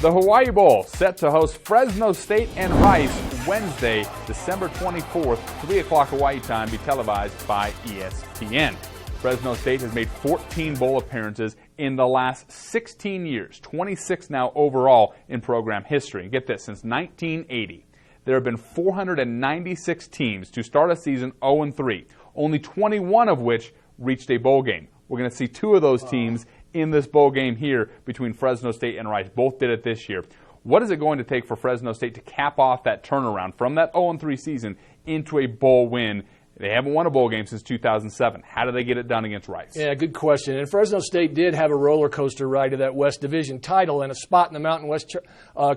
The Hawaii Bowl set to host Fresno State and Rice Wednesday, December 24th, 3 o'clock Hawaii time, be televised by ESPN. Fresno State has made 14 bowl appearances in the last 16 years, 26 now overall in program history. Get this, since 1980, there have been 496 teams to start a season 0-3, only 21 of which reached a bowl game. We're going to see two of those teams in this bowl game here between Fresno State and Rice. Both did it this year. What is it going to take for Fresno State to cap off that turnaround from that 0-3 season into a bowl win? They haven't won a bowl game since 2007. How do they get it done against Rice? Yeah, good question. And Fresno State did have a roller coaster ride to that West Division title and a spot in the Mountain West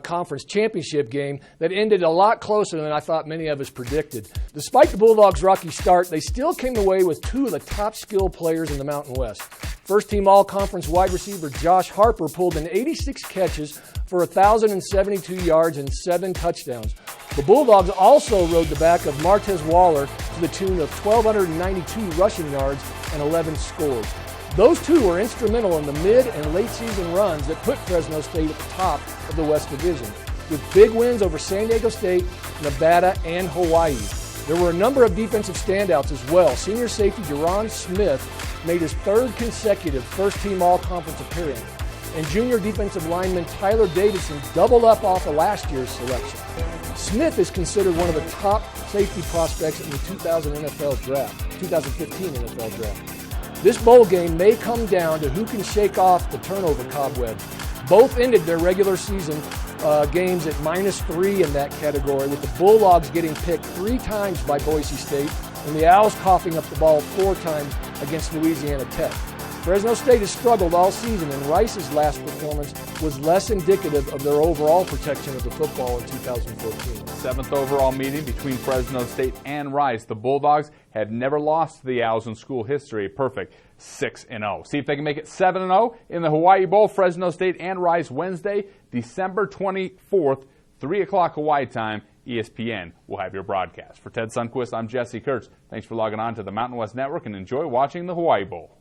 Conference Championship game that ended a lot closer than I thought many of us predicted. Despite the Bulldogs' rocky start, they still came away with two of the top skill players in the Mountain West. First-team All-Conference wide receiver Josh Harper pulled in 86 catches for 1,072 yards and 7 touchdowns. The Bulldogs also rode the back of Martez Waller to the tune of 1,292 rushing yards and 11 scores. Those two were instrumental in the mid- and late-season runs that put Fresno State at the top of the West Division, with big wins over San Diego State, Nevada, and Hawaii. There were a number of defensive standouts as well. Senior safety Deron Smith made his third consecutive first-team All-Conference appearance, and junior defensive lineman Tyler Davidson doubled up off of last year's selection. Smith is considered one of the top safety prospects in the 2015 NFL Draft. This bowl game may come down to who can shake off the turnover cobweb. Both ended their regular season games at -3 in that category, with the Bulldogs getting picked 3 times by Boise State and the Owls coughing up the ball 4 times against Louisiana Tech. Fresno State has struggled all season, and Rice's last performance was less indicative of their overall protection of the football in 2014. 7th overall meeting between Fresno State and Rice. The Bulldogs have never lost to the Owls in school history, a perfect 6-0. See if they can make it 7-0 in the Hawaii Bowl. Fresno State and Rice Wednesday, December 24th, 3 o'clock Hawaii time. ESPN will have your broadcast. For Ted Sundquist, I'm Jesse Kurtz. Thanks for logging on to the Mountain West Network and enjoy watching the Hawaii Bowl.